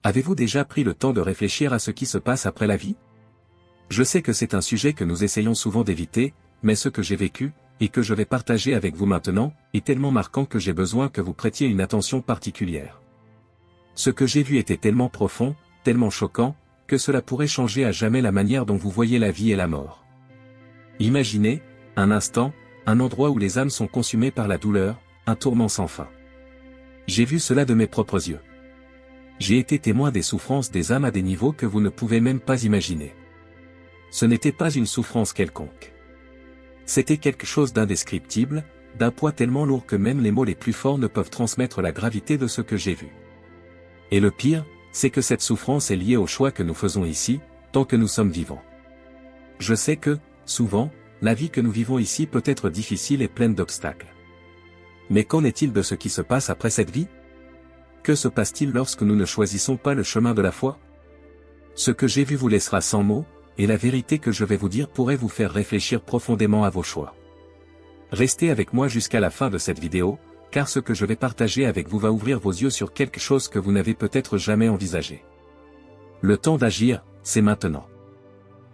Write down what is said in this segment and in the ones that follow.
Avez-vous déjà pris le temps de réfléchir à ce qui se passe après la vie? Je sais que c'est un sujet que nous essayons souvent d'éviter, mais ce que j'ai vécu, et que je vais partager avec vous maintenant, est tellement marquant que j'ai besoin que vous prêtiez une attention particulière. Ce que j'ai vu était tellement profond, tellement choquant, que cela pourrait changer à jamais la manière dont vous voyez la vie et la mort. Imaginez, un instant, un endroit où les âmes sont consumées par la douleur, un tourment sans fin. J'ai vu cela de mes propres yeux. J'ai été témoin des souffrances des âmes à des niveaux que vous ne pouvez même pas imaginer. Ce n'était pas une souffrance quelconque. C'était quelque chose d'indescriptible, d'un poids tellement lourd que même les mots les plus forts ne peuvent transmettre la gravité de ce que j'ai vu. Et le pire, c'est que cette souffrance est liée au choix que nous faisons ici, tant que nous sommes vivants. Je sais que, souvent, la vie que nous vivons ici peut être difficile et pleine d'obstacles. Mais qu'en est-il de ce qui se passe après cette vie? Que se passe-t-il lorsque nous ne choisissons pas le chemin de la foi? Ce que j'ai vu vous laissera sans mots, et la vérité que je vais vous dire pourrait vous faire réfléchir profondément à vos choix. Restez avec moi jusqu'à la fin de cette vidéo, car ce que je vais partager avec vous va ouvrir vos yeux sur quelque chose que vous n'avez peut-être jamais envisagé. Le temps d'agir, c'est maintenant.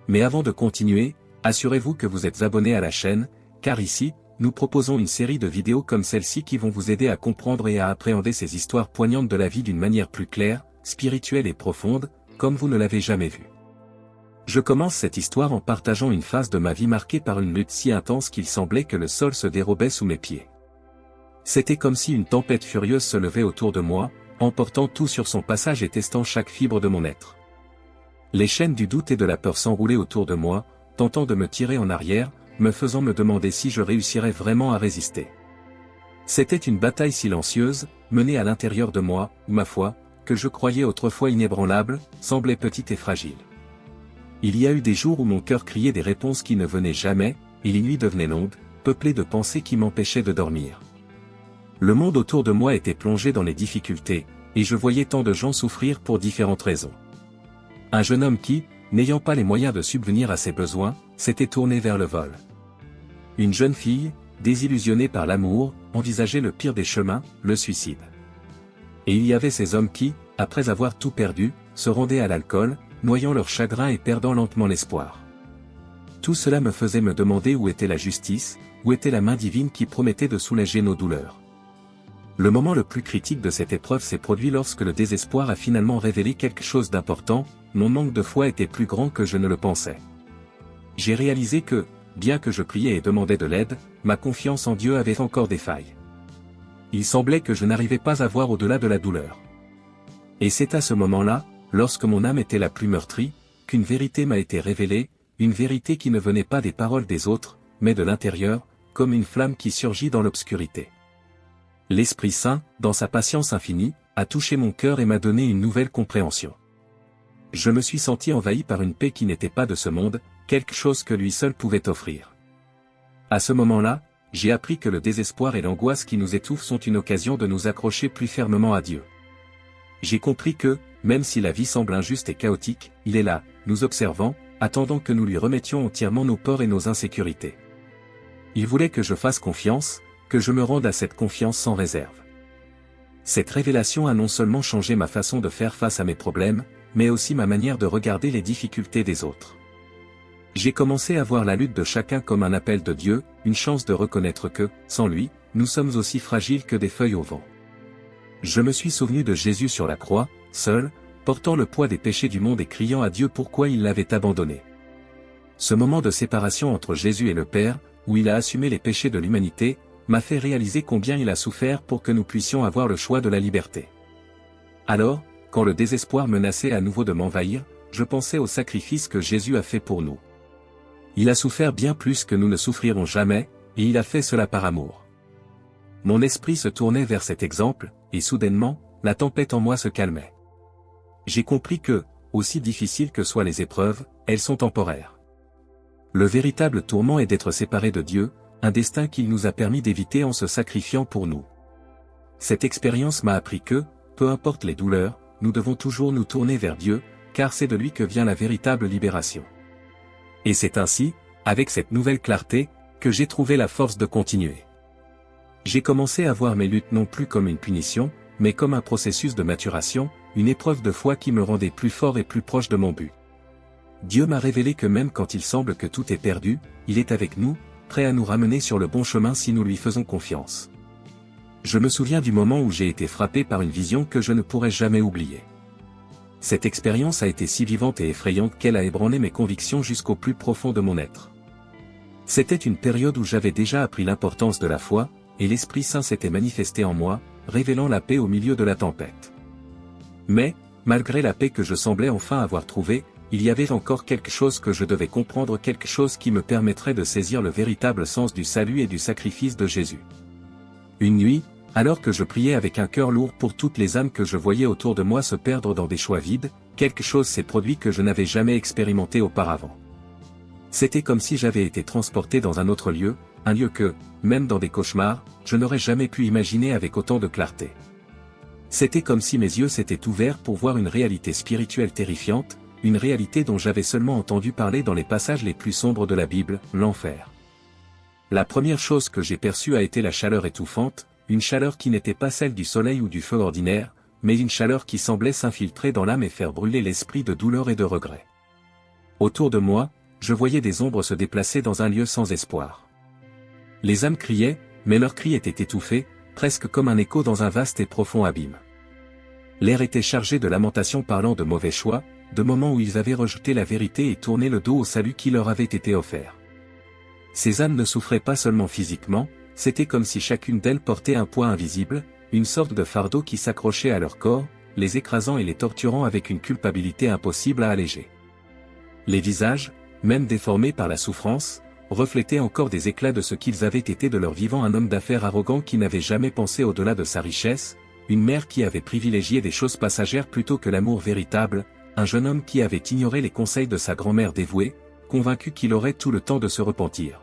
Mais avant de continuer, assurez-vous que vous êtes abonné à la chaîne, car ici, nous proposons une série de vidéos comme celle-ci qui vont vous aider à comprendre et à appréhender ces histoires poignantes de la vie d'une manière plus claire, spirituelle et profonde, comme vous ne l'avez jamais vu. Je commence cette histoire en partageant une phase de ma vie marquée par une lutte si intense qu'il semblait que le sol se dérobait sous mes pieds. C'était comme si une tempête furieuse se levait autour de moi, emportant tout sur son passage et testant chaque fibre de mon être. Les chaînes du doute et de la peur s'enroulaient autour de moi, tentant de me tirer en arrière, me faisant me demander si je réussirais vraiment à résister. C'était une bataille silencieuse, menée à l'intérieur de moi, où ma foi, que je croyais autrefois inébranlable, semblait petite et fragile. Il y a eu des jours où mon cœur criait des réponses qui ne venaient jamais, et les nuits devenaient longues, peuplées de pensées qui m'empêchaient de dormir. Le monde autour de moi était plongé dans les difficultés, et je voyais tant de gens souffrir pour différentes raisons. Un jeune homme qui, n'ayant pas les moyens de subvenir à ses besoins, s'était tourné vers le vol. Une jeune fille, désillusionnée par l'amour, envisageait le pire des chemins, le suicide. Et il y avait ces hommes qui, après avoir tout perdu, se rendaient à l'alcool, noyant leur chagrin et perdant lentement l'espoir. Tout cela me faisait me demander où était la justice, où était la main divine qui promettait de soulager nos douleurs. Le moment le plus critique de cette épreuve s'est produit lorsque le désespoir a finalement révélé quelque chose d'important, mon manque de foi était plus grand que je ne le pensais. J'ai réalisé que, bien que je priais et demandais de l'aide, ma confiance en Dieu avait encore des failles. Il semblait que je n'arrivais pas à voir au-delà de la douleur. Et c'est à ce moment-là, lorsque mon âme était la plus meurtrie, qu'une vérité m'a été révélée, une vérité qui ne venait pas des paroles des autres, mais de l'intérieur, comme une flamme qui surgit dans l'obscurité. L'Esprit Saint, dans sa patience infinie, a touché mon cœur et m'a donné une nouvelle compréhension. Je me suis senti envahi par une paix qui n'était pas de ce monde, quelque chose que lui seul pouvait offrir. À ce moment-là, j'ai appris que le désespoir et l'angoisse qui nous étouffent sont une occasion de nous accrocher plus fermement à Dieu. J'ai compris que, même si la vie semble injuste et chaotique, il est là, nous observant, attendant que nous lui remettions entièrement nos peurs et nos insécurités. Il voulait que je fasse confiance, que je me rende à cette confiance sans réserve. Cette révélation a non seulement changé ma façon de faire face à mes problèmes, mais aussi ma manière de regarder les difficultés des autres. J'ai commencé à voir la lutte de chacun comme un appel de Dieu, une chance de reconnaître que, sans lui, nous sommes aussi fragiles que des feuilles au vent. Je me suis souvenu de Jésus sur la croix, seul, portant le poids des péchés du monde et criant à Dieu pourquoi il l'avait abandonné. Ce moment de séparation entre Jésus et le Père, où il a assumé les péchés de l'humanité, m'a fait réaliser combien il a souffert pour que nous puissions avoir le choix de la liberté. Alors, quand le désespoir menaçait à nouveau de m'envahir, je pensais au sacrifice que Jésus a fait pour nous. Il a souffert bien plus que nous ne souffrirons jamais, et il a fait cela par amour. Mon esprit se tournait vers cet exemple, et soudainement, la tempête en moi se calmait. J'ai compris que, aussi difficiles que soient les épreuves, elles sont temporaires. Le véritable tourment est d'être séparé de Dieu, un destin qu'il nous a permis d'éviter en se sacrifiant pour nous. Cette expérience m'a appris que, peu importe les douleurs, nous devons toujours nous tourner vers Dieu, car c'est de lui que vient la véritable libération. Et c'est ainsi, avec cette nouvelle clarté, que j'ai trouvé la force de continuer. J'ai commencé à voir mes luttes non plus comme une punition, mais comme un processus de maturation, une épreuve de foi qui me rendait plus fort et plus proche de mon but. Dieu m'a révélé que même quand il semble que tout est perdu, il est avec nous, prêt à nous ramener sur le bon chemin si nous lui faisons confiance. Je me souviens du moment où j'ai été frappé par une vision que je ne pourrai jamais oublier. Cette expérience a été si vivante et effrayante qu'elle a ébranlé mes convictions jusqu'au plus profond de mon être. C'était une période où j'avais déjà appris l'importance de la foi, et l'Esprit Saint s'était manifesté en moi, révélant la paix au milieu de la tempête. Mais, malgré la paix que je semblais enfin avoir trouvée, il y avait encore quelque chose que je devais comprendre, quelque chose qui me permettrait de saisir le véritable sens du salut et du sacrifice de Jésus. Une nuit, alors que je priais avec un cœur lourd pour toutes les âmes que je voyais autour de moi se perdre dans des choix vides, quelque chose s'est produit que je n'avais jamais expérimenté auparavant. C'était comme si j'avais été transporté dans un autre lieu, un lieu que, même dans des cauchemars, je n'aurais jamais pu imaginer avec autant de clarté. C'était comme si mes yeux s'étaient ouverts pour voir une réalité spirituelle terrifiante, une réalité dont j'avais seulement entendu parler dans les passages les plus sombres de la Bible, l'enfer. La première chose que j'ai perçue a été la chaleur étouffante, une chaleur qui n'était pas celle du soleil ou du feu ordinaire, mais une chaleur qui semblait s'infiltrer dans l'âme et faire brûler l'esprit de douleur et de regret. Autour de moi, je voyais des ombres se déplacer dans un lieu sans espoir. Les âmes criaient, mais leurs cris étaient étouffés, presque comme un écho dans un vaste et profond abîme. L'air était chargé de lamentations parlant de mauvais choix, de moments où ils avaient rejeté la vérité et tourné le dos au salut qui leur avait été offert. Ces âmes ne souffraient pas seulement physiquement, c'était comme si chacune d'elles portait un poids invisible, une sorte de fardeau qui s'accrochait à leur corps, les écrasant et les torturant avec une culpabilité impossible à alléger. Les visages, même déformés par la souffrance, reflétaient encore des éclats de ce qu'ils avaient été de leur vivant, un homme d'affaires arrogant qui n'avait jamais pensé au-delà de sa richesse, une mère qui avait privilégié des choses passagères plutôt que l'amour véritable, un jeune homme qui avait ignoré les conseils de sa grand-mère dévouée, convaincu qu'il aurait tout le temps de se repentir.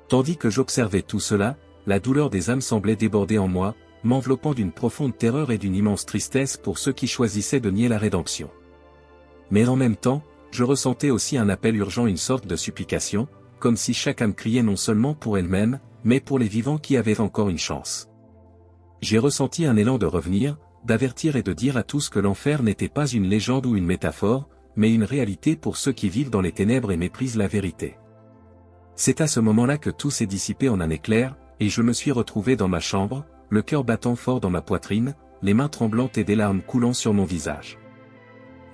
Tandis que j'observais tout cela, la douleur des âmes semblait déborder en moi, m'enveloppant d'une profonde terreur et d'une immense tristesse pour ceux qui choisissaient de nier la rédemption. Mais en même temps, je ressentais aussi un appel urgent, une sorte de supplication, comme si chaque âme criait non seulement pour elle-même, mais pour les vivants qui avaient encore une chance. J'ai ressenti un élan de revenir, d'avertir et de dire à tous que l'enfer n'était pas une légende ou une métaphore, mais une réalité pour ceux qui vivent dans les ténèbres et méprisent la vérité. C'est à ce moment-là que tout s'est dissipé en un éclair, et je me suis retrouvé dans ma chambre, le cœur battant fort dans ma poitrine, les mains tremblantes et des larmes coulant sur mon visage.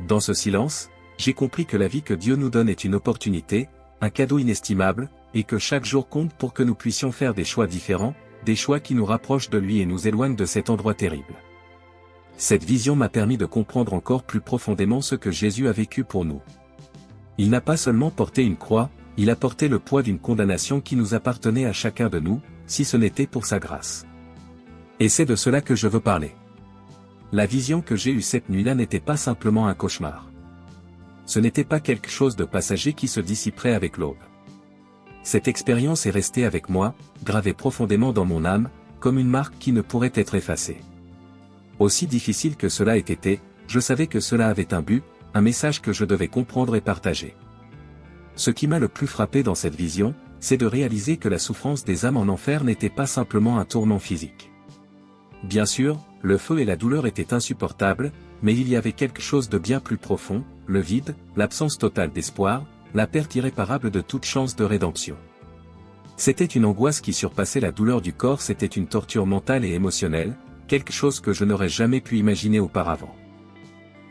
Dans ce silence, j'ai compris que la vie que Dieu nous donne est une opportunité, un cadeau inestimable, et que chaque jour compte pour que nous puissions faire des choix différents, des choix qui nous rapprochent de lui et nous éloignent de cet endroit terrible. Cette vision m'a permis de comprendre encore plus profondément ce que Jésus a vécu pour nous. Il n'a pas seulement porté une croix, il a porté le poids d'une condamnation qui nous appartenait à chacun de nous, si ce n'était pour sa grâce. Et c'est de cela que je veux parler. La vision que j'ai eue cette nuit-là n'était pas simplement un cauchemar. Ce n'était pas quelque chose de passager qui se dissiperait avec l'aube. Cette expérience est restée avec moi, gravée profondément dans mon âme, comme une marque qui ne pourrait être effacée. Aussi difficile que cela ait été, je savais que cela avait un but, un message que je devais comprendre et partager. Ce qui m'a le plus frappé dans cette vision, c'est de réaliser que la souffrance des âmes en enfer n'était pas simplement un tourment physique. Bien sûr, le feu et la douleur étaient insupportables, mais il y avait quelque chose de bien plus profond, le vide, l'absence totale d'espoir, la perte irréparable de toute chance de rédemption. C'était une angoisse qui surpassait la douleur du corps, c'était une torture mentale et émotionnelle, quelque chose que je n'aurais jamais pu imaginer auparavant.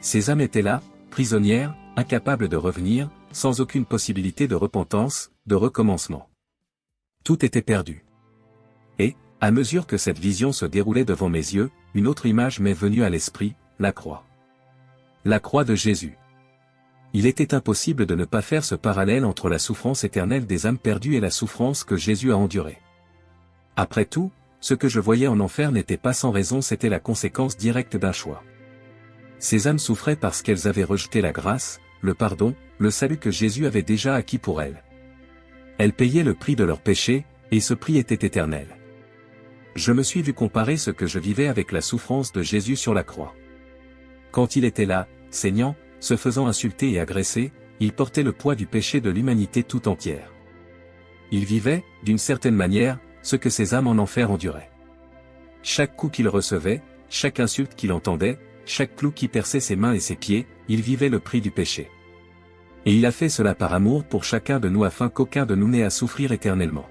Ces âmes étaient là, prisonnières, incapables de revenir, sans aucune possibilité de repentance, de recommencement. Tout était perdu. Et, à mesure que cette vision se déroulait devant mes yeux, une autre image m'est venue à l'esprit, la croix. La croix de Jésus. Il était impossible de ne pas faire ce parallèle entre la souffrance éternelle des âmes perdues et la souffrance que Jésus a endurée. Après tout, ce que je voyais en enfer n'était pas sans raison, c'était la conséquence directe d'un choix. Ces âmes souffraient parce qu'elles avaient rejeté la grâce, le pardon, le salut que Jésus avait déjà acquis pour elles. Elles payaient le prix de leur péché, et ce prix était éternel. Je me suis vu comparer ce que je vivais avec la souffrance de Jésus sur la croix. Quand il était là, saignant, se faisant insulter et agresser, il portait le poids du péché de l'humanité tout entière. Il vivait, d'une certaine manière, ce que ces âmes en enfer enduraient. Chaque coup qu'il recevait, chaque insulte qu'il entendait, chaque clou qui perçait ses mains et ses pieds, il vivait le prix du péché. Et il a fait cela par amour pour chacun de nous afin qu'aucun de nous n'ait à souffrir éternellement.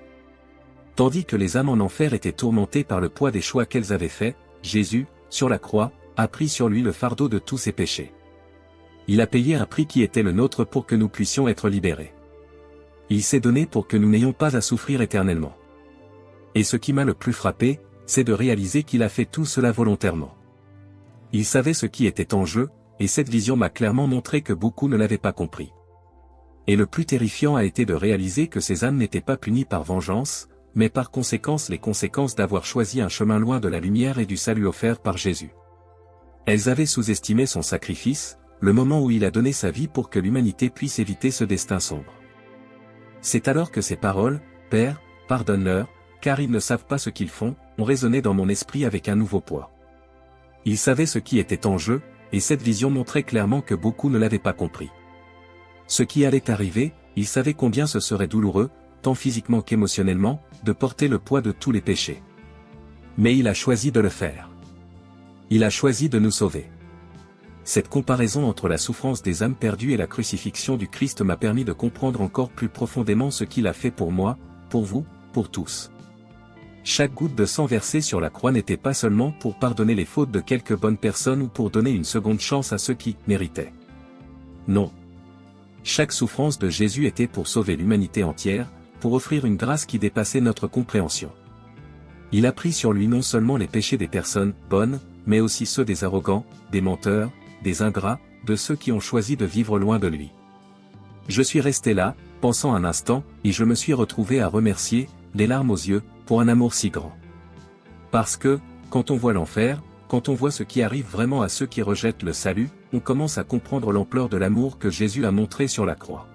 Tandis que les âmes en enfer étaient tourmentées par le poids des choix qu'elles avaient faits, Jésus, sur la croix, a pris sur lui le fardeau de tous ses péchés. Il a payé un prix qui était le nôtre pour que nous puissions être libérés. Il s'est donné pour que nous n'ayons pas à souffrir éternellement. Et ce qui m'a le plus frappé, c'est de réaliser qu'il a fait tout cela volontairement. Il savait ce qui était en jeu, et cette vision m'a clairement montré que beaucoup ne l'avaient pas compris. Et le plus terrifiant a été de réaliser que ces âmes n'étaient pas punies par vengeance, mais par conséquence les conséquences d'avoir choisi un chemin loin de la lumière et du salut offert par Jésus. Elles avaient sous-estimé son sacrifice, le moment où il a donné sa vie pour que l'humanité puisse éviter ce destin sombre. C'est alors que ces paroles, « Père, pardonne-leur, car ils ne savent pas ce qu'ils font », ont résonné dans mon esprit avec un nouveau poids. Il savait ce qui était en jeu, et cette vision montrait clairement que beaucoup ne l'avaient pas compris. Ce qui allait arriver, il savait combien ce serait douloureux, tant physiquement qu'émotionnellement, de porter le poids de tous les péchés. Mais il a choisi de le faire. Il a choisi de nous sauver. Cette comparaison entre la souffrance des âmes perdues et la crucifixion du Christ m'a permis de comprendre encore plus profondément ce qu'il a fait pour moi, pour vous, pour tous. Chaque goutte de sang versée sur la croix n'était pas seulement pour pardonner les fautes de quelques bonnes personnes ou pour donner une seconde chance à ceux qui méritaient. Non. Chaque souffrance de Jésus était pour sauver l'humanité entière, pour offrir une grâce qui dépassait notre compréhension. Il a pris sur lui non seulement les péchés des personnes bonnes, mais aussi ceux des arrogants, des menteurs, des ingrats, de ceux qui ont choisi de vivre loin de lui. Je suis resté là, pensant un instant, et je me suis retrouvé à remercier, les larmes aux yeux, pour un amour si grand. Parce que, quand on voit l'enfer, quand on voit ce qui arrive vraiment à ceux qui rejettent le salut, on commence à comprendre l'ampleur de l'amour que Jésus a montré sur la croix.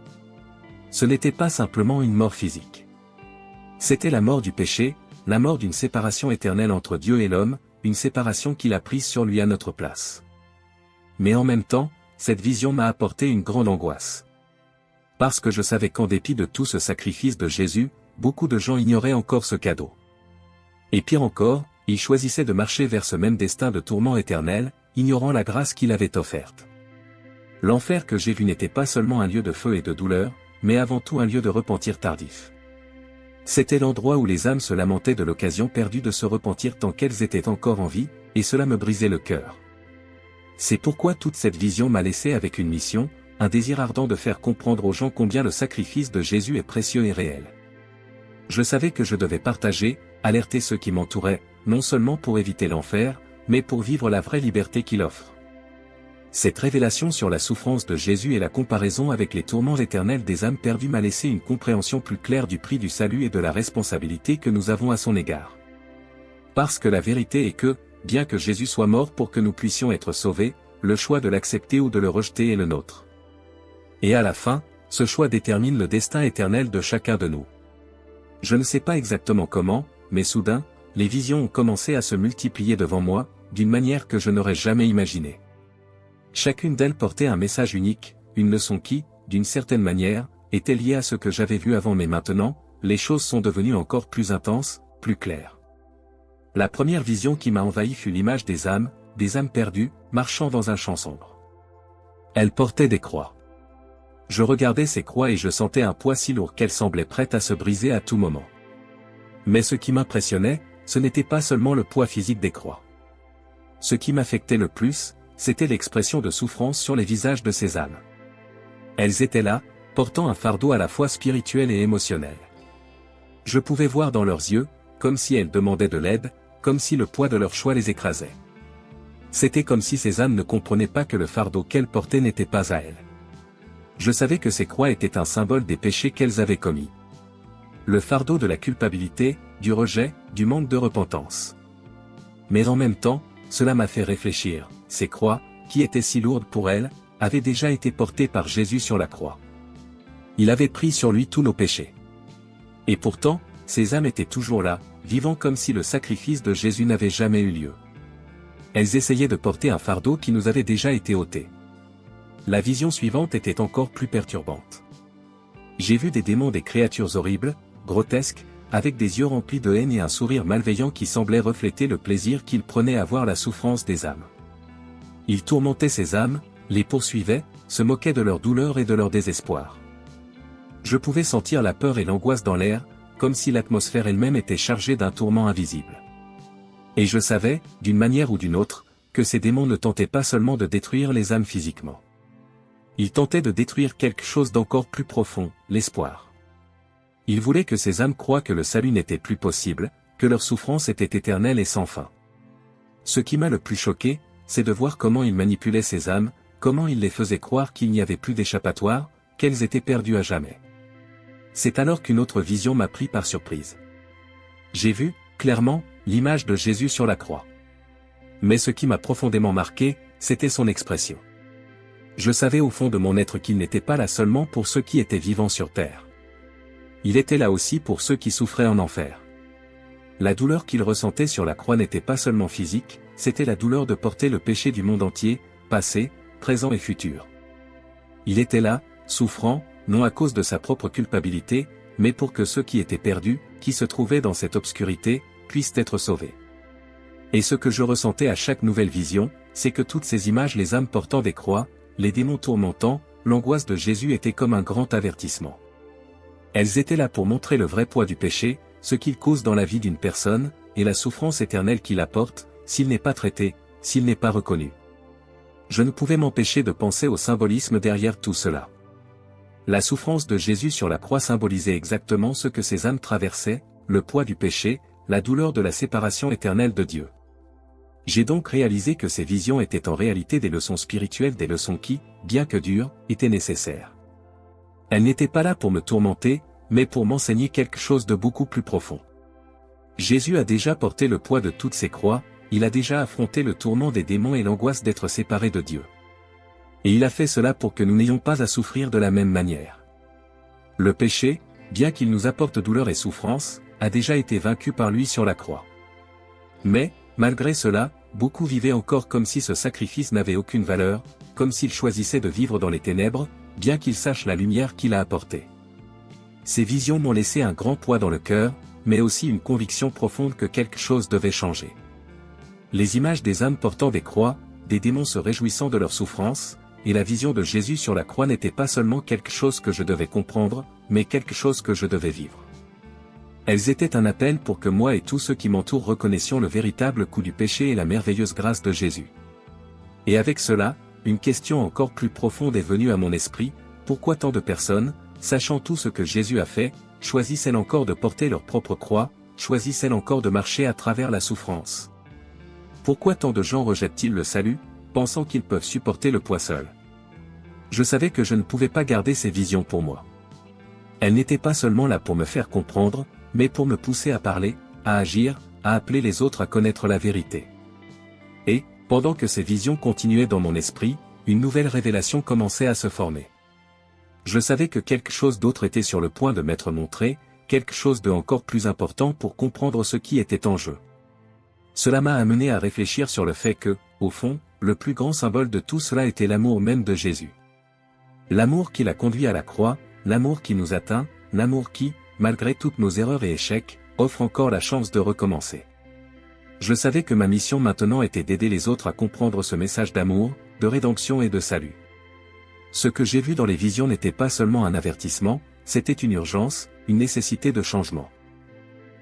Ce n'était pas simplement une mort physique. C'était la mort du péché, la mort d'une séparation éternelle entre Dieu et l'homme, une séparation qu'il a prise sur lui à notre place. Mais en même temps, cette vision m'a apporté une grande angoisse. Parce que je savais qu'en dépit de tout ce sacrifice de Jésus, beaucoup de gens ignoraient encore ce cadeau. Et pire encore, ils choisissaient de marcher vers ce même destin de tourment éternel, ignorant la grâce qu'il avait offerte. L'enfer que j'ai vu n'était pas seulement un lieu de feu et de douleur, mais avant tout un lieu de repentir tardif. C'était l'endroit où les âmes se lamentaient de l'occasion perdue de se repentir tant qu'elles étaient encore en vie, et cela me brisait le cœur. C'est pourquoi toute cette vision m'a laissé avec une mission, un désir ardent de faire comprendre aux gens combien le sacrifice de Jésus est précieux et réel. Je savais que je devais partager, alerter ceux qui m'entouraient, non seulement pour éviter l'enfer, mais pour vivre la vraie liberté qu'il offre. Cette révélation sur la souffrance de Jésus et la comparaison avec les tourments éternels des âmes perdues m'a laissé une compréhension plus claire du prix du salut et de la responsabilité que nous avons à son égard. Parce que la vérité est que, bien que Jésus soit mort pour que nous puissions être sauvés, le choix de l'accepter ou de le rejeter est le nôtre. Et à la fin, ce choix détermine le destin éternel de chacun de nous. Je ne sais pas exactement comment, mais soudain, les visions ont commencé à se multiplier devant moi, d'une manière que je n'aurais jamais imaginée. Chacune d'elles portait un message unique, une leçon qui, d'une certaine manière, était liée à ce que j'avais vu avant mais maintenant, les choses sont devenues encore plus intenses, plus claires. La première vision qui m'a envahi fut l'image des âmes perdues, marchant dans un champ sombre. Elles portaient des croix. Je regardais ces croix et je sentais un poids si lourd qu'elles semblaient prêtes à se briser à tout moment. Mais ce qui m'impressionnait, ce n'était pas seulement le poids physique des croix. Ce qui m'affectait le plus, c'était l'expression de souffrance sur les visages de ces âmes. Elles étaient là, portant un fardeau à la fois spirituel et émotionnel. Je pouvais voir dans leurs yeux, comme si elles demandaient de l'aide, comme si le poids de leur choix les écrasait. C'était comme si ces âmes ne comprenaient pas que le fardeau qu'elles portaient n'était pas à elles. Je savais que ces croix étaient un symbole des péchés qu'elles avaient commis. Le fardeau de la culpabilité, du rejet, du manque de repentance. Mais en même temps, cela m'a fait réfléchir, ces croix, qui étaient si lourdes pour elles, avaient déjà été portées par Jésus sur la croix. Il avait pris sur lui tous nos péchés. Et pourtant, ces âmes étaient toujours là, vivant comme si le sacrifice de Jésus n'avait jamais eu lieu. Elles essayaient de porter un fardeau qui nous avait déjà été ôté. La vision suivante était encore plus perturbante. J'ai vu des démons, des créatures horribles, grotesques, avec des yeux remplis de haine et un sourire malveillant qui semblait refléter le plaisir qu'ils prenaient à voir la souffrance des âmes. Il tourmentait ces âmes, les poursuivait, se moquait de leur douleur et de leur désespoir. Je pouvais sentir la peur et l'angoisse dans l'air, comme si l'atmosphère elle-même était chargée d'un tourment invisible. Et je savais, d'une manière ou d'une autre, que ces démons ne tentaient pas seulement de détruire les âmes physiquement. Ils tentaient de détruire quelque chose d'encore plus profond, l'espoir. Ils voulaient que ces âmes croient que le salut n'était plus possible, que leur souffrance était éternelle et sans fin. Ce qui m'a le plus choqué, c'est de voir comment ils manipulaient ces âmes, comment ils les faisaient croire qu'il n'y avait plus d'échappatoire, qu'elles étaient perdues à jamais. C'est alors qu'une autre vision m'a pris par surprise. J'ai vu, clairement, l'image de Jésus sur la croix. Mais ce qui m'a profondément marqué, c'était son expression. Je savais au fond de mon être qu'il n'était pas là seulement pour ceux qui étaient vivants sur terre. Il était là aussi pour ceux qui souffraient en enfer. La douleur qu'il ressentait sur la croix n'était pas seulement physique, c'était la douleur de porter le péché du monde entier, passé, présent et futur. Il était là, souffrant, non à cause de sa propre culpabilité, mais pour que ceux qui étaient perdus, qui se trouvaient dans cette obscurité, puissent être sauvés. Et ce que je ressentais à chaque nouvelle vision, c'est que toutes ces images, les âmes portant des croix, les démons tourmentant, l'angoisse de Jésus était comme un grand avertissement. Elles étaient là pour montrer le vrai poids du péché, ce qu'il cause dans la vie d'une personne, et la souffrance éternelle qu'il apporte, s'il n'est pas traité, s'il n'est pas reconnu. Je ne pouvais m'empêcher de penser au symbolisme derrière tout cela. La souffrance de Jésus sur la croix symbolisait exactement ce que ces âmes traversaient, le poids du péché, la douleur de la séparation éternelle de Dieu. J'ai donc réalisé que ces visions étaient en réalité des leçons spirituelles, des leçons qui, bien que dures, étaient nécessaires. Elles n'étaient pas là pour me tourmenter, mais pour m'enseigner quelque chose de beaucoup plus profond. Jésus a déjà porté le poids de toutes ces croix, il a déjà affronté le tourment des démons et l'angoisse d'être séparé de Dieu. Et il a fait cela pour que nous n'ayons pas à souffrir de la même manière. Le péché, bien qu'il nous apporte douleur et souffrance, a déjà été vaincu par lui sur la croix. Mais, malgré cela, beaucoup vivaient encore comme si ce sacrifice n'avait aucune valeur, comme s'ils choisissaient de vivre dans les ténèbres, bien qu'ils sachent la lumière qu'il a apportée. Ces visions m'ont laissé un grand poids dans le cœur, mais aussi une conviction profonde que quelque chose devait changer. Les images des âmes portant des croix, des démons se réjouissant de leur souffrance, et la vision de Jésus sur la croix n'était pas seulement quelque chose que je devais comprendre, mais quelque chose que je devais vivre. Elles étaient un appel pour que moi et tous ceux qui m'entourent reconnaissions le véritable coût du péché et la merveilleuse grâce de Jésus. Et avec cela, une question encore plus profonde est venue à mon esprit, pourquoi tant de personnes, sachant tout ce que Jésus a fait, choisissent-elles encore de porter leur propre croix, choisissent-elles encore de marcher à travers la souffrance? Pourquoi tant de gens rejettent-ils le salut, pensant qu'ils peuvent supporter le poids seuls? Je savais que je ne pouvais pas garder ces visions pour moi. Elles n'étaient pas seulement là pour me faire comprendre, mais pour me pousser à parler, à agir, à appeler les autres à connaître la vérité. Et, pendant que ces visions continuaient dans mon esprit, une nouvelle révélation commençait à se former. Je savais que quelque chose d'autre était sur le point de m'être montré, quelque chose de encore plus important pour comprendre ce qui était en jeu. Cela m'a amené à réfléchir sur le fait que, au fond, le plus grand symbole de tout cela était l'amour même de Jésus. L'amour qui l'a conduit à la croix, l'amour qui nous atteint, l'amour qui, malgré toutes nos erreurs et échecs, offre encore la chance de recommencer. Je savais que ma mission maintenant était d'aider les autres à comprendre ce message d'amour, de rédemption et de salut. Ce que j'ai vu dans les visions n'était pas seulement un avertissement, c'était une urgence, une nécessité de changement.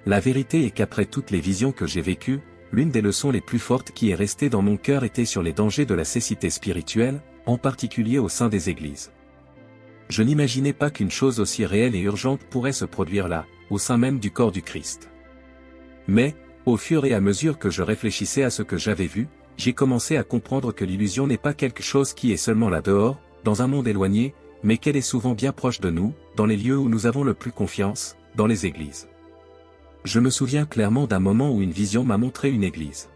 La vérité est qu'après toutes les visions que j'ai vécues, l'une des leçons les plus fortes qui est restée dans mon cœur était sur les dangers de la cécité spirituelle, en particulier au sein des églises. Je n'imaginais pas qu'une chose aussi réelle et urgente pourrait se produire là, au sein même du corps du Christ. Mais, au fur et à mesure que je réfléchissais à ce que j'avais vu, j'ai commencé à comprendre que l'illusion n'est pas quelque chose qui est seulement là dehors, dans un monde éloigné, mais qu'elle est souvent bien proche de nous, dans les lieux où nous avons le plus confiance, dans les églises. Je me souviens clairement d'un moment où une vision m'a montré une église.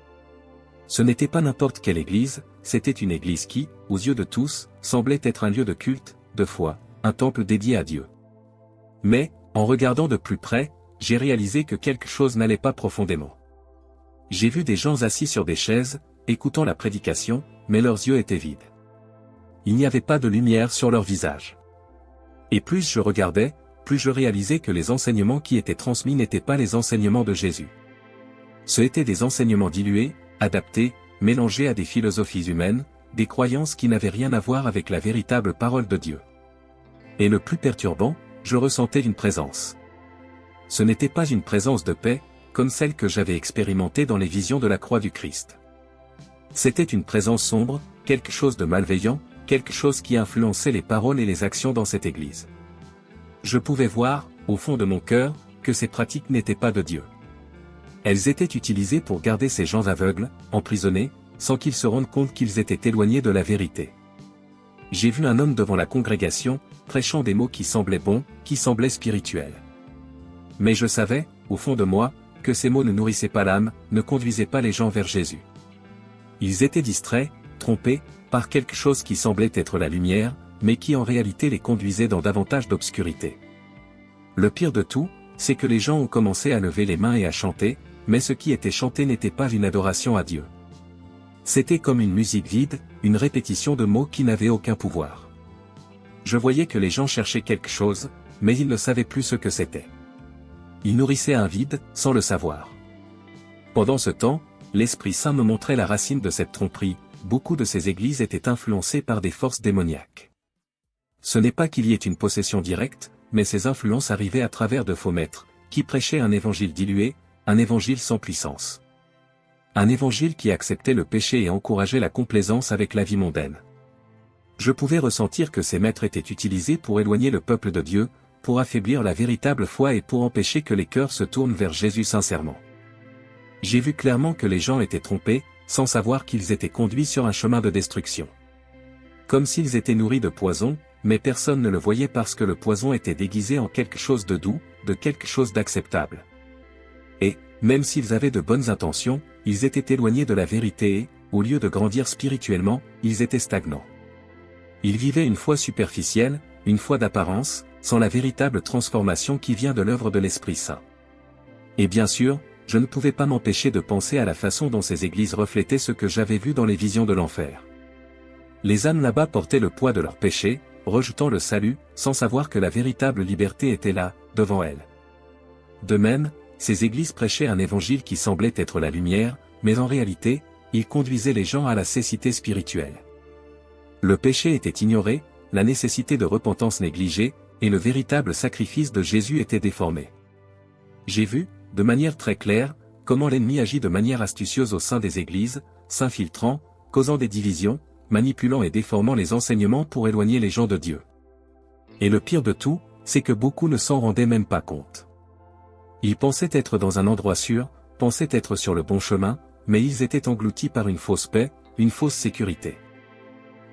Ce n'était pas n'importe quelle église, c'était une église qui, aux yeux de tous, semblait être un lieu de culte, de foi, un temple dédié à Dieu. Mais, en regardant de plus près, j'ai réalisé que quelque chose n'allait pas profondément. J'ai vu des gens assis sur des chaises, écoutant la prédication, mais leurs yeux étaient vides. Il n'y avait pas de lumière sur leur visage. Et plus je regardais, plus je réalisais que les enseignements qui étaient transmis n'étaient pas les enseignements de Jésus. Ce étaient des enseignements dilués, adaptés, mélangés à des philosophies humaines, des croyances qui n'avaient rien à voir avec la véritable parole de Dieu. Et le plus perturbant, je ressentais une présence. Ce n'était pas une présence de paix, comme celle que j'avais expérimentée dans les visions de la croix du Christ. C'était une présence sombre, quelque chose de malveillant, quelque chose qui influençait les paroles et les actions dans cette église. Je pouvais voir, au fond de mon cœur, que ces pratiques n'étaient pas de Dieu. Elles étaient utilisées pour garder ces gens aveugles, emprisonnés, sans qu'ils se rendent compte qu'ils étaient éloignés de la vérité. J'ai vu un homme devant la congrégation, prêchant des mots qui semblaient bons, qui semblaient spirituels. Mais je savais, au fond de moi, que ces mots ne nourrissaient pas l'âme, ne conduisaient pas les gens vers Jésus. Ils étaient distraits, trompés, par quelque chose qui semblait être la lumière, mais qui en réalité les conduisait dans davantage d'obscurité. Le pire de tout, c'est que les gens ont commencé à lever les mains et à chanter, mais ce qui était chanté n'était pas une adoration à Dieu. C'était comme une musique vide, une répétition de mots qui n'avaient aucun pouvoir. Je voyais que les gens cherchaient quelque chose, mais ils ne savaient plus ce que c'était. Ils nourrissaient un vide, sans le savoir. Pendant ce temps, l'Esprit Saint me montrait la racine de cette tromperie. Beaucoup de ces églises étaient influencées par des forces démoniaques. Ce n'est pas qu'il y ait une possession directe, mais ces influences arrivaient à travers de faux maîtres, qui prêchaient un évangile dilué, un évangile sans puissance. Un évangile qui acceptait le péché et encourageait la complaisance avec la vie mondaine. Je pouvais ressentir que ces maîtres étaient utilisés pour éloigner le peuple de Dieu, pour affaiblir la véritable foi et pour empêcher que les cœurs se tournent vers Jésus sincèrement. J'ai vu clairement que les gens étaient trompés, sans savoir qu'ils étaient conduits sur un chemin de destruction. Comme s'ils étaient nourris de poison, mais personne ne le voyait parce que le poison était déguisé en quelque chose de doux, de quelque chose d'acceptable. Et, même s'ils avaient de bonnes intentions, ils étaient éloignés de la vérité et, au lieu de grandir spirituellement, ils étaient stagnants. Ils vivaient une foi superficielle, une foi d'apparence, sans la véritable transformation qui vient de l'œuvre de l'Esprit Saint. Et bien sûr, je ne pouvais pas m'empêcher de penser à la façon dont ces églises reflétaient ce que j'avais vu dans les visions de l'enfer. Les âmes là-bas portaient le poids de leurs péchés, rejetant le salut, sans savoir que la véritable liberté était là, devant elles. De même, ces églises prêchaient un évangile qui semblait être la lumière, mais en réalité, il conduisait les gens à la cécité spirituelle. Le péché était ignoré, la nécessité de repentance négligée, et le véritable sacrifice de Jésus était déformé. J'ai vu, de manière très claire, comment l'ennemi agit de manière astucieuse au sein des églises, s'infiltrant, causant des divisions, manipulant et déformant les enseignements pour éloigner les gens de Dieu. Et le pire de tout, c'est que beaucoup ne s'en rendaient même pas compte. Ils pensaient être dans un endroit sûr, pensaient être sur le bon chemin, mais ils étaient engloutis par une fausse paix, une fausse sécurité.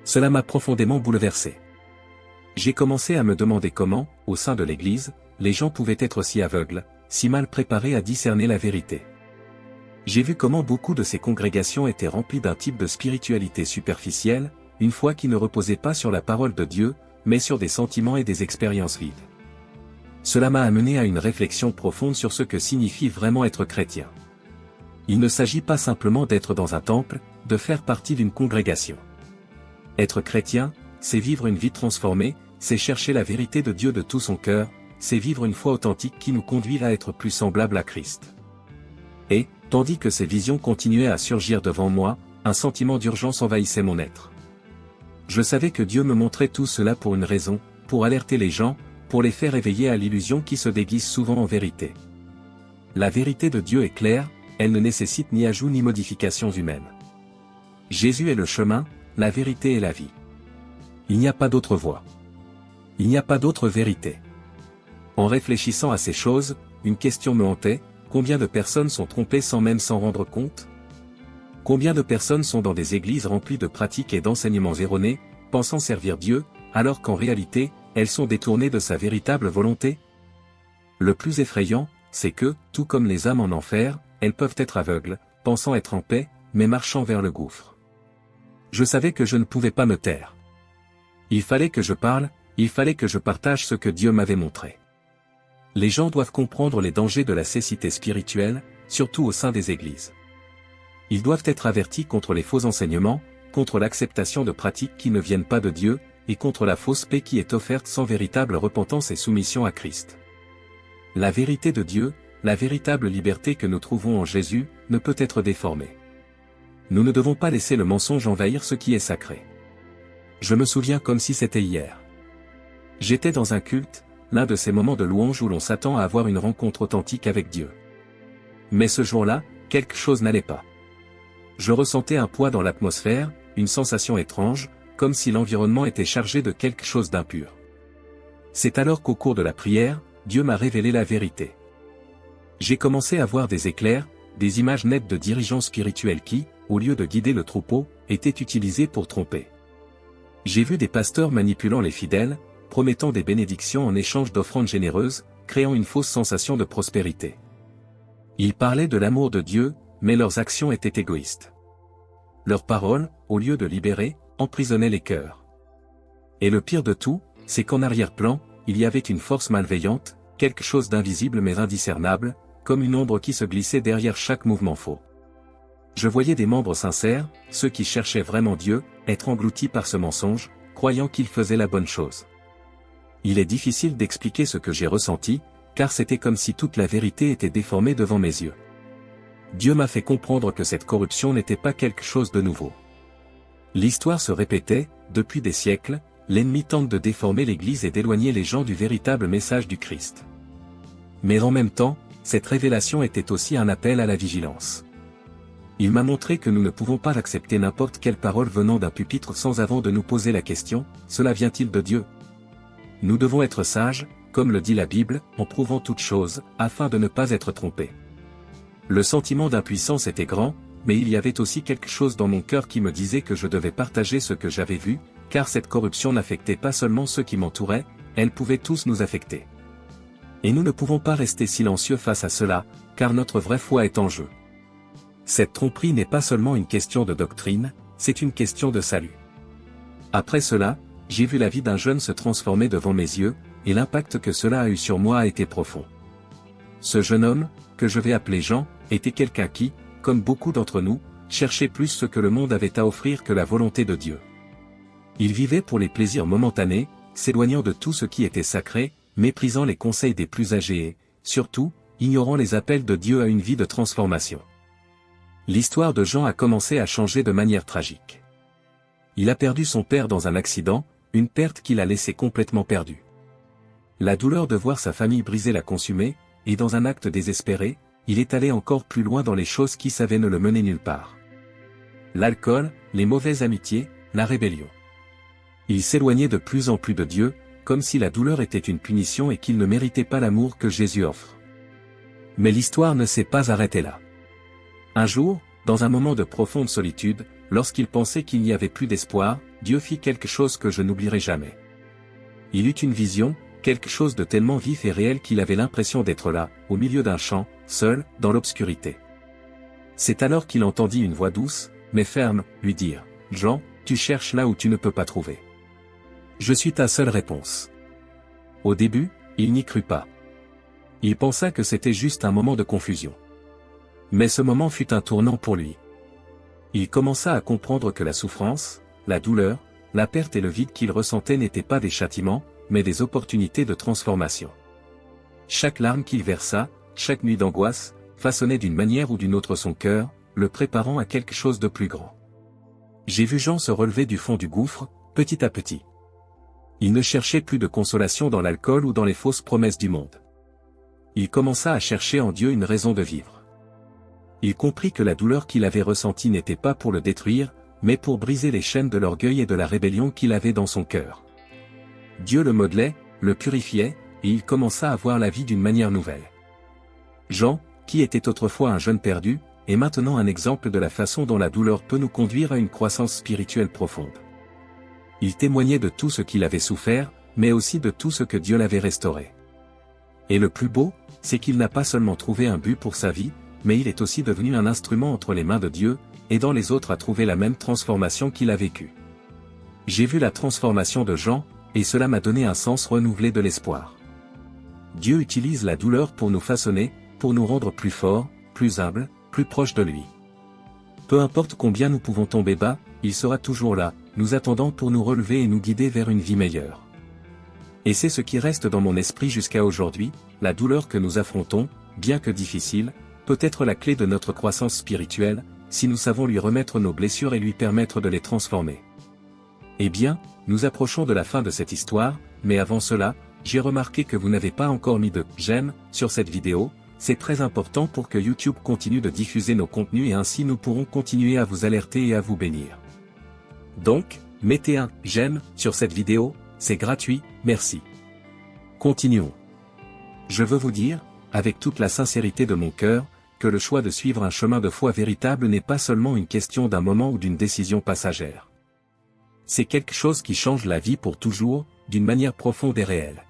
Cela m'a profondément bouleversé. J'ai commencé à me demander comment, au sein de l'Église, les gens pouvaient être si aveugles, si mal préparés à discerner la vérité. J'ai vu comment beaucoup de ces congrégations étaient remplies d'un type de spiritualité superficielle, une foi qui ne reposait pas sur la parole de Dieu, mais sur des sentiments et des expériences vides. Cela m'a amené à une réflexion profonde sur ce que signifie vraiment être chrétien. Il ne s'agit pas simplement d'être dans un temple, de faire partie d'une congrégation. Être chrétien, c'est vivre une vie transformée, c'est chercher la vérité de Dieu de tout son cœur, c'est vivre une foi authentique qui nous conduit à être plus semblable à Christ. Et, tandis que ces visions continuaient à surgir devant moi, un sentiment d'urgence envahissait mon être. Je savais que Dieu me montrait tout cela pour une raison, pour alerter les gens, pour les faire éveiller à l'illusion qui se déguise souvent en vérité. La vérité de Dieu est claire, elle ne nécessite ni ajout ni modifications humaines. Jésus est le chemin, la vérité et la vie. Il n'y a pas d'autre voie. Il n'y a pas d'autre vérité. En réfléchissant à ces choses, une question me hantait, combien de personnes sont trompées sans même s'en rendre compte? Combien de personnes sont dans des églises remplies de pratiques et d'enseignements erronés, pensant servir Dieu, alors qu'en réalité, elles sont détournées de sa véritable volonté? Le plus effrayant, c'est que, tout comme les âmes en enfer, elles peuvent être aveugles, pensant être en paix, mais marchant vers le gouffre. Je savais que je ne pouvais pas me taire. Il fallait que je parle, il fallait que je partage ce que Dieu m'avait montré. Les gens doivent comprendre les dangers de la cécité spirituelle, surtout au sein des églises. Ils doivent être avertis contre les faux enseignements, contre l'acceptation de pratiques qui ne viennent pas de Dieu, et contre la fausse paix qui est offerte sans véritable repentance et soumission à Christ. La vérité de Dieu, la véritable liberté que nous trouvons en Jésus, ne peut être déformée. Nous ne devons pas laisser le mensonge envahir ce qui est sacré. Je me souviens comme si c'était hier. J'étais dans un culte, l'un de ces moments de louange où l'on s'attend à avoir une rencontre authentique avec Dieu. Mais ce jour-là, quelque chose n'allait pas. Je ressentais un poids dans l'atmosphère, une sensation étrange, comme si l'environnement était chargé de quelque chose d'impur. C'est alors qu'au cours de la prière, Dieu m'a révélé la vérité. J'ai commencé à voir des éclairs, des images nettes de dirigeants spirituels qui, au lieu de guider le troupeau, étaient utilisés pour tromper. J'ai vu des pasteurs manipulant les fidèles, promettant des bénédictions en échange d'offrandes généreuses, créant une fausse sensation de prospérité. Ils parlaient de l'amour de Dieu, mais leurs actions étaient égoïstes. Leurs paroles, au lieu de libérer, emprisonnaient les cœurs. Et le pire de tout, c'est qu'en arrière-plan, il y avait une force malveillante, quelque chose d'invisible mais indiscernable, comme une ombre qui se glissait derrière chaque mouvement faux. Je voyais des membres sincères, ceux qui cherchaient vraiment Dieu, être engloutis par ce mensonge, croyant qu'ils faisaient la bonne chose. Il est difficile d'expliquer ce que j'ai ressenti, car c'était comme si toute la vérité était déformée devant mes yeux. Dieu m'a fait comprendre que cette corruption n'était pas quelque chose de nouveau. L'histoire se répétait, depuis des siècles, l'ennemi tente de déformer l'Église et d'éloigner les gens du véritable message du Christ. Mais en même temps, cette révélation était aussi un appel à la vigilance. Il m'a montré que nous ne pouvons pas accepter n'importe quelle parole venant d'un pupitre sans avant de nous poser la question, cela vient-il de Dieu? Nous devons être sages, comme le dit la Bible, en prouvant toutes choses, afin de ne pas être trompés. Le sentiment d'impuissance était grand, mais il y avait aussi quelque chose dans mon cœur qui me disait que je devais partager ce que j'avais vu, car cette corruption n'affectait pas seulement ceux qui m'entouraient, elle pouvait tous nous affecter. Et nous ne pouvons pas rester silencieux face à cela, car notre vraie foi est en jeu. Cette tromperie n'est pas seulement une question de doctrine, c'est une question de salut. Après cela, j'ai vu la vie d'un jeune se transformer devant mes yeux, et l'impact que cela a eu sur moi a été profond. Ce jeune homme, que je vais appeler Jean, était quelqu'un qui, comme beaucoup d'entre nous, cherchait plus ce que le monde avait à offrir que la volonté de Dieu. Il vivait pour les plaisirs momentanés, s'éloignant de tout ce qui était sacré, méprisant les conseils des plus âgés et, surtout, ignorant les appels de Dieu à une vie de transformation. L'histoire de Jean a commencé à changer de manière tragique. Il a perdu son père dans un accident, une perte qui l'a laissé complètement perdu. La douleur de voir sa famille brisée l'a consumé, et dans un acte désespéré, il est allé encore plus loin dans les choses qui savaient ne le mener nulle part. L'alcool, les mauvaises amitiés, la rébellion. Il s'éloignait de plus en plus de Dieu, comme si la douleur était une punition et qu'il ne méritait pas l'amour que Jésus offre. Mais l'histoire ne s'est pas arrêtée là. Un jour, dans un moment de profonde solitude, lorsqu'il pensait qu'il n'y avait plus d'espoir, Dieu fit quelque chose que je n'oublierai jamais. Il eut une vision, quelque chose de tellement vif et réel qu'il avait l'impression d'être là, au milieu d'un champ, seul, dans l'obscurité. C'est alors qu'il entendit une voix douce, mais ferme, lui dire « Jean, tu cherches là où tu ne peux pas trouver. Je suis ta seule réponse. » Au début, il n'y crut pas. Il pensa que c'était juste un moment de confusion. Mais ce moment fut un tournant pour lui. Il commença à comprendre que la souffrance, la douleur, la perte et le vide qu'il ressentait n'étaient pas des châtiments, mais des opportunités de transformation. Chaque larme qu'il versa, chaque nuit d'angoisse, façonnait d'une manière ou d'une autre son cœur, le préparant à quelque chose de plus grand. J'ai vu Jean se relever du fond du gouffre, petit à petit. Il ne cherchait plus de consolation dans l'alcool ou dans les fausses promesses du monde. Il commença à chercher en Dieu une raison de vivre. Il comprit que la douleur qu'il avait ressentie n'était pas pour le détruire, mais pour briser les chaînes de l'orgueil et de la rébellion qu'il avait dans son cœur. Dieu le modelait, le purifiait, et il commença à voir la vie d'une manière nouvelle. Jean, qui était autrefois un jeune perdu, est maintenant un exemple de la façon dont la douleur peut nous conduire à une croissance spirituelle profonde. Il témoignait de tout ce qu'il avait souffert, mais aussi de tout ce que Dieu l'avait restauré. Et le plus beau, c'est qu'il n'a pas seulement trouvé un but pour sa vie, mais il est aussi devenu un instrument entre les mains de Dieu, aidant les autres à trouver la même transformation qu'il a vécue. J'ai vu la transformation de Jean, et cela m'a donné un sens renouvelé de l'espoir. Dieu utilise la douleur pour nous façonner, pour nous rendre plus forts, plus humbles, plus proches de lui. Peu importe combien nous pouvons tomber bas, il sera toujours là, nous attendant pour nous relever et nous guider vers une vie meilleure. Et c'est ce qui reste dans mon esprit jusqu'à aujourd'hui, la douleur que nous affrontons, bien que difficile, peut être la clé de notre croissance spirituelle, si nous savons lui remettre nos blessures et lui permettre de les transformer. Eh bien, nous approchons de la fin de cette histoire, mais avant cela, j'ai remarqué que vous n'avez pas encore mis de « j'aime » sur cette vidéo. C'est très important pour que YouTube continue de diffuser nos contenus et ainsi nous pourrons continuer à vous alerter et à vous bénir. Donc, mettez un « j'aime » sur cette vidéo, c'est gratuit, merci. Continuons. Je veux vous dire, avec toute la sincérité de mon cœur, que le choix de suivre un chemin de foi véritable n'est pas seulement une question d'un moment ou d'une décision passagère. C'est quelque chose qui change la vie pour toujours, d'une manière profonde et réelle.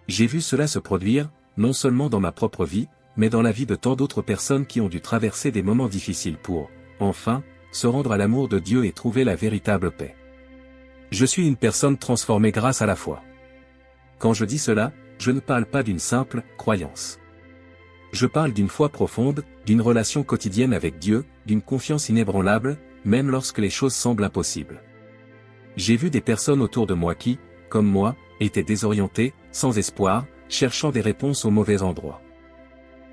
J'ai vu cela se produire, non seulement dans ma propre vie, mais dans la vie de tant d'autres personnes qui ont dû traverser des moments difficiles pour, enfin, se rendre à l'amour de Dieu et trouver la véritable paix. Je suis une personne transformée grâce à la foi. Quand je dis cela, je ne parle pas d'une simple croyance. Je parle d'une foi profonde, d'une relation quotidienne avec Dieu, d'une confiance inébranlable, même lorsque les choses semblent impossibles. J'ai vu des personnes autour de moi qui, comme moi, étaient désorientées, sans espoir, cherchant des réponses au mauvais endroit.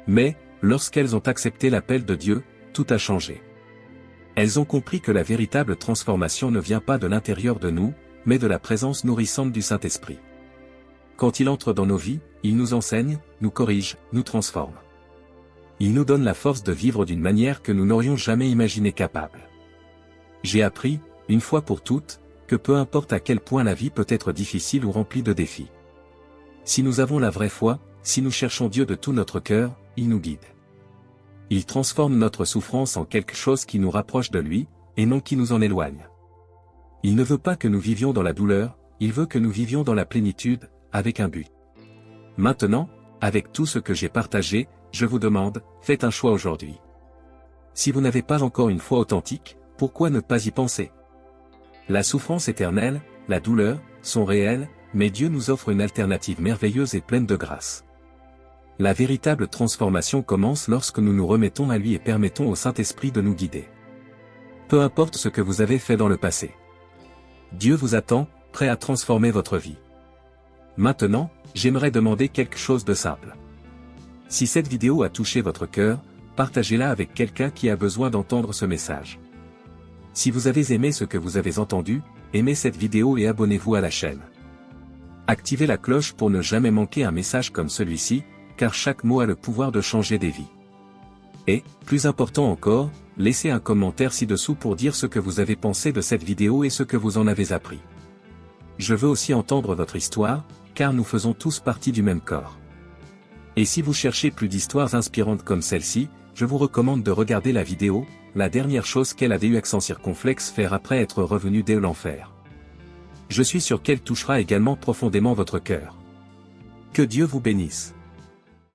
Mais, lorsqu'elles ont accepté l'appel de Dieu, tout a changé. Elles ont compris que la véritable transformation ne vient pas de l'intérieur de nous, mais de la présence nourrissante du Saint-Esprit. Quand il entre dans nos vies, il nous enseigne, nous corrige, nous transforme. Il nous donne la force de vivre d'une manière que nous n'aurions jamais imaginé capable. J'ai appris, une fois pour toutes, que peu importe à quel point la vie peut être difficile ou remplie de défis. Si nous avons la vraie foi, si nous cherchons Dieu de tout notre cœur, il nous guide. Il transforme notre souffrance en quelque chose qui nous rapproche de lui, et non qui nous en éloigne. Il ne veut pas que nous vivions dans la douleur, il veut que nous vivions dans la plénitude, avec un but. Maintenant, avec tout ce que j'ai partagé, je vous demande, faites un choix aujourd'hui. Si vous n'avez pas encore une foi authentique, pourquoi ne pas y penser? La souffrance éternelle, la douleur, sont réelles, mais Dieu nous offre une alternative merveilleuse et pleine de grâce. La véritable transformation commence lorsque nous nous remettons à lui et permettons au Saint-Esprit de nous guider. Peu importe ce que vous avez fait dans le passé. Dieu vous attend, prêt à transformer votre vie. Maintenant, j'aimerais demander quelque chose de simple. Si cette vidéo a touché votre cœur, partagez-la avec quelqu'un qui a besoin d'entendre ce message. Si vous avez aimé ce que vous avez entendu, aimez cette vidéo et abonnez-vous à la chaîne. Activez la cloche pour ne jamais manquer un message comme celui-ci, car chaque mot a le pouvoir de changer des vies. Et, plus important encore, laissez un commentaire ci-dessous pour dire ce que vous avez pensé de cette vidéo et ce que vous en avez appris. Je veux aussi entendre votre histoire, car nous faisons tous partie du même corps. Et si vous cherchez plus d'histoires inspirantes comme celle-ci, je vous recommande de regarder la vidéo, la dernière chose qu'elle a dû accent circonflexe faire après être revenu de l'enfer. Je suis sûr qu'elle touchera également profondément votre cœur. Que Dieu vous bénisse.